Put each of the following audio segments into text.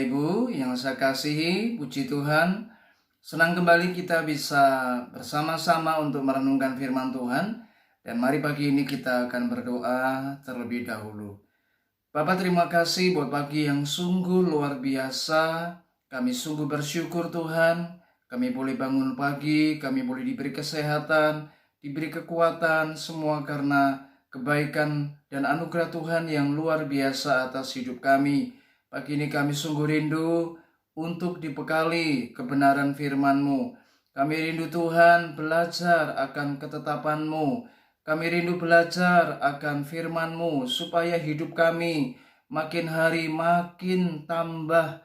Ibu yang saya kasihi, puji Tuhan, senang kembali kita bisa bersama-sama untuk merenungkan firman Tuhan. Dan mari pagi ini kita akan berdoa terlebih dahulu. Bapak, terima kasih buat pagi yang sungguh luar biasa. Kami sungguh bersyukur Tuhan, kami boleh bangun pagi, kami boleh diberi kesehatan, diberi kekuatan, semua karena kebaikan dan anugerah Tuhan yang luar biasa atas hidup kami. Pagi ini kami sungguh rindu untuk dibekali kebenaran firman-Mu. Kami rindu Tuhan belajar akan ketetapan-Mu. Kami rindu belajar akan firman-Mu supaya hidup kami makin hari makin tambah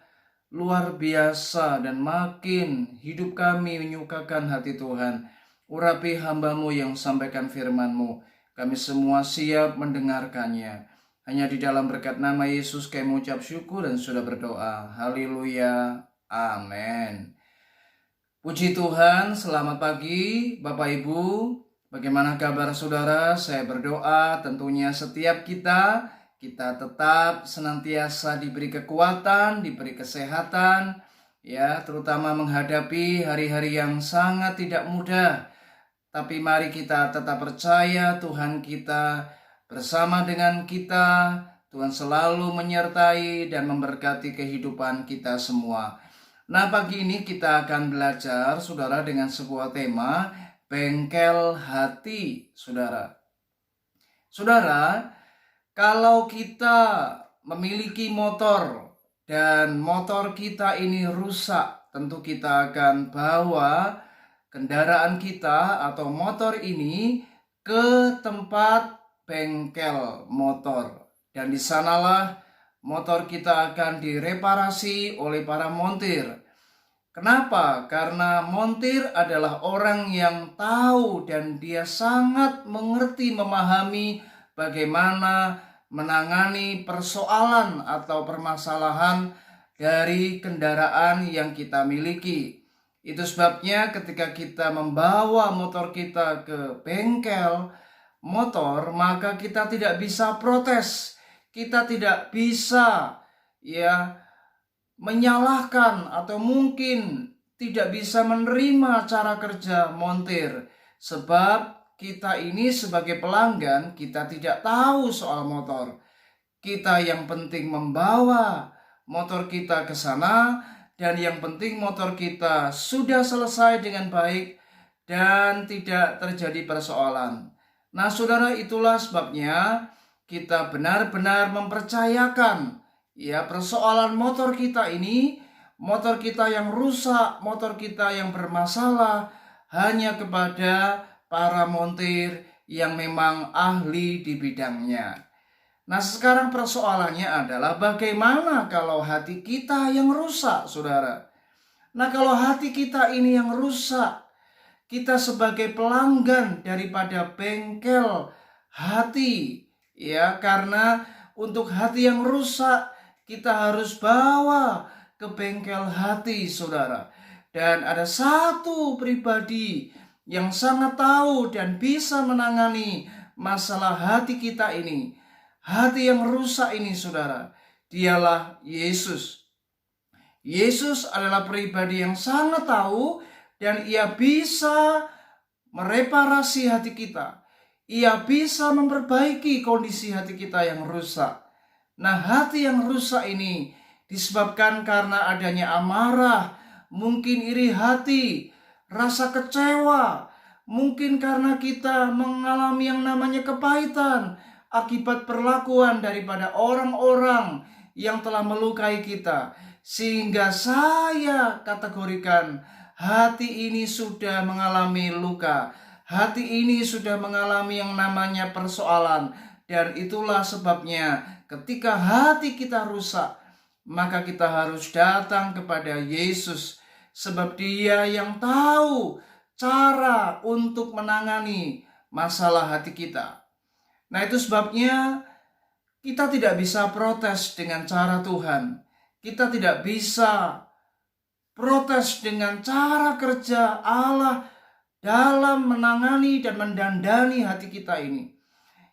luar biasa dan makin hidup kami menyukakan hati Tuhan. Urapi hamba-Mu yang sampaikan firman-Mu. Kami semua siap mendengarkannya. Hanya di dalam berkat nama Yesus kami mengucap syukur dan sudah berdoa. Haleluya. Amin. Puji Tuhan, selamat pagi Bapak Ibu. Bagaimana kabar saudara? Saya berdoa tentunya setiap kita tetap senantiasa diberi kekuatan, diberi kesehatan, ya, terutama menghadapi hari-hari yang sangat tidak mudah. Tapi mari kita tetap percaya Tuhan kita bersama dengan kita. Tuhan selalu menyertai dan memberkati kehidupan kita semua. Nah, pagi ini kita akan belajar, saudara, dengan sebuah tema, bengkel hati, saudara. Saudara, kalau kita memiliki motor dan motor kita ini rusak, tentu kita akan bawa kendaraan kita atau motor ini ke tempat bengkel motor, dan di sanalah motor kita akan direparasi oleh para montir. Kenapa? Karena montir adalah orang yang tahu dan dia sangat mengerti, memahami bagaimana menangani persoalan atau permasalahan dari kendaraan yang kita miliki. Itu sebabnya ketika kita membawa motor kita ke bengkel motor, maka kita tidak bisa protes. Kita tidak bisa menyalahkan atau mungkin tidak bisa menerima cara kerja montir. Sebab kita ini sebagai pelanggan, kita tidak tahu soal motor. Kita yang penting membawa motor kita ke sana, dan yang penting motor kita sudah selesai dengan baik dan tidak terjadi persoalan. Nah, saudara, itulah sebabnya kita benar-benar mempercayakan persoalan motor kita ini, motor kita yang rusak, motor kita yang bermasalah, hanya kepada para montir yang memang ahli di bidangnya. Nah, sekarang persoalannya adalah bagaimana kalau hati kita yang rusak, saudara. Nah, kalau hati kita ini yang rusak, kita sebagai pelanggan daripada bengkel hati, karena untuk hati yang rusak, kita harus bawa ke bengkel hati, saudara. Dan ada satu pribadi yang sangat tahu dan bisa menangani masalah hati kita ini. Hati yang rusak ini, saudara, dialah Yesus. Yesus adalah pribadi yang sangat tahu dan ia bisa mereparasi hati kita. Ia bisa memperbaiki kondisi hati kita yang rusak. Nah, hati yang rusak ini disebabkan karena adanya amarah, mungkin iri hati, rasa kecewa, mungkin karena kita mengalami yang namanya kepahitan akibat perlakuan daripada orang-orang yang telah melukai kita. Sehingga saya kategorikan hati ini sudah mengalami luka. Hati ini sudah mengalami yang namanya persoalan. Dan itulah sebabnya ketika hati kita rusak, maka kita harus datang kepada Yesus. Sebab Dia yang tahu cara untuk menangani masalah hati kita. Nah, itu sebabnya kita tidak bisa protes dengan cara Tuhan. Kita tidak bisa protes dengan cara kerja Allah dalam menangani dan mendandani hati kita ini.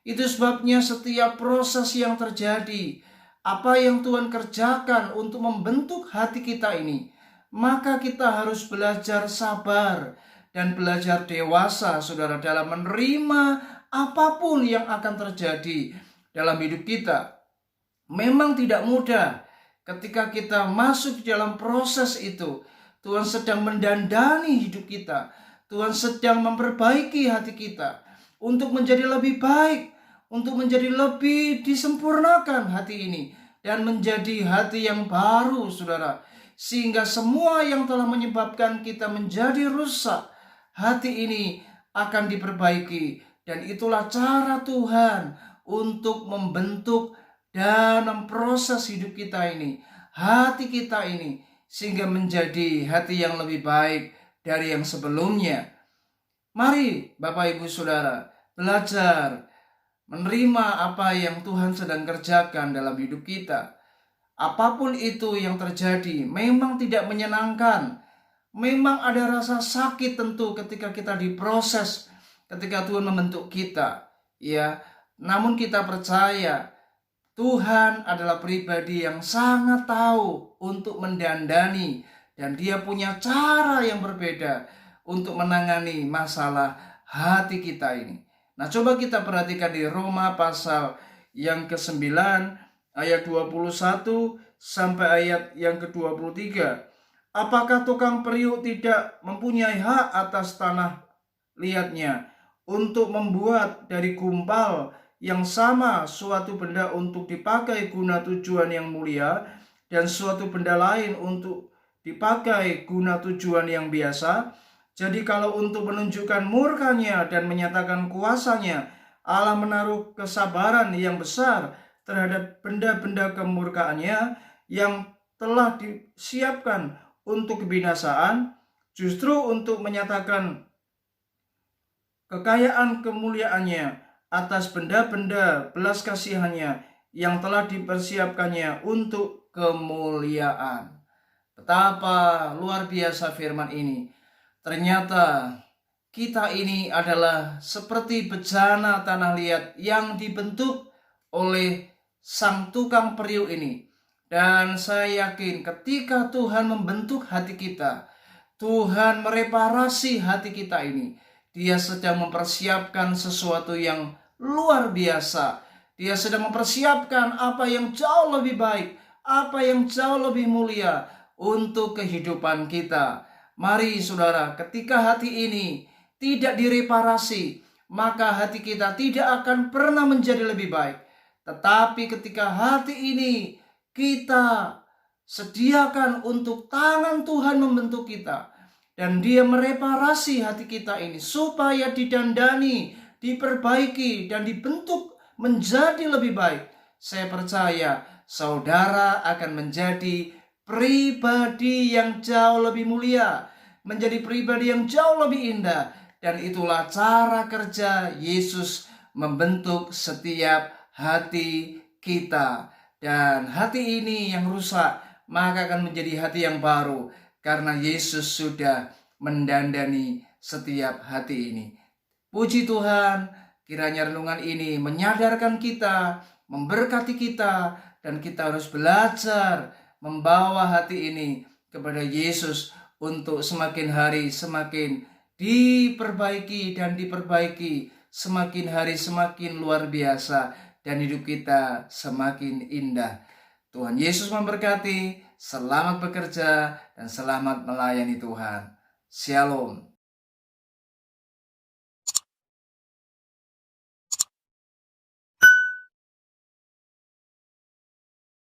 Itu sebabnya setiap proses yang terjadi apa yang Tuhan kerjakan untuk membentuk hati kita ini, maka kita harus belajar sabar dan belajar dewasa, saudara, dalam menerima apapun yang akan terjadi dalam hidup kita. Memang tidak mudah ketika kita masuk dalam proses itu. Tuhan sedang mendandani hidup kita. Tuhan sedang memperbaiki hati kita untuk menjadi lebih baik, untuk menjadi lebih disempurnakan hati ini dan menjadi hati yang baru, saudara. Sehingga semua yang telah menyebabkan kita menjadi rusak, hati ini akan diperbaiki. Dan itulah cara Tuhan untuk membentuk dan memproses hidup kita ini, hati kita ini, sehingga menjadi hati yang lebih baik dari yang sebelumnya. Mari Bapak Ibu Saudara belajar menerima apa yang Tuhan sedang kerjakan dalam hidup kita. Apapun itu yang terjadi memang tidak menyenangkan. Memang ada rasa sakit tentu ketika kita diproses, ketika Tuhan membentuk kita. Ya, namun kita percaya Tuhan adalah pribadi yang sangat tahu untuk mendandani, dan Dia punya cara yang berbeda untuk menangani masalah hati kita ini. Nah, coba kita perhatikan di Roma pasal yang ke-9 ayat 21 sampai ayat yang ke-23. Apakah tukang periuk tidak mempunyai hak atas tanah liatnya untuk membuat dari gumpal yang sama suatu benda untuk dipakai guna tujuan yang mulia dan suatu benda lain untuk dipakai guna tujuan yang biasa? Jadi kalau untuk menunjukkan murkanya dan menyatakan kuasanya, Allah menaruh kesabaran yang besar terhadap benda-benda kemurkaannya yang telah disiapkan untuk kebinasaan, justru untuk menyatakan kekayaan kemuliaannya atas benda-benda belas kasihannya yang telah dipersiapkannya untuk kemuliaan. Betapa luar biasa firman ini. Ternyata kita ini adalah seperti bejana tanah liat yang dibentuk oleh sang tukang periuk ini. Dan saya yakin ketika Tuhan membentuk hati kita, Tuhan mereparasi hati kita ini. Dia sedang mempersiapkan sesuatu yang luar biasa. Dia sedang mempersiapkan apa yang jauh lebih baik, apa yang jauh lebih mulia untuk kehidupan kita. Mari saudara, ketika hati ini tidak direparasi, maka hati kita tidak akan pernah menjadi lebih baik. Tetapi ketika hati ini kita sediakan untuk tangan Tuhan membentuk kita, dan Dia mereparasi hati kita ini supaya didandani, diperbaiki, dan dibentuk menjadi lebih baik. Saya percaya saudara akan menjadi pribadi yang jauh lebih mulia, menjadi pribadi yang jauh lebih indah. Dan itulah cara kerja Yesus membentuk setiap hati kita. Dan hati ini yang rusak, maka akan menjadi hati yang baru, karena Yesus sudah mendandani setiap hati ini. Puji Tuhan, kiranya renungan ini menyadarkan kita, memberkati kita, dan kita harus belajar membawa hati ini kepada Yesus untuk semakin hari semakin diperbaiki dan diperbaiki, semakin hari semakin luar biasa, dan hidup kita semakin indah. Tuhan Yesus memberkati. Selamat bekerja dan selamat melayani Tuhan. Shalom.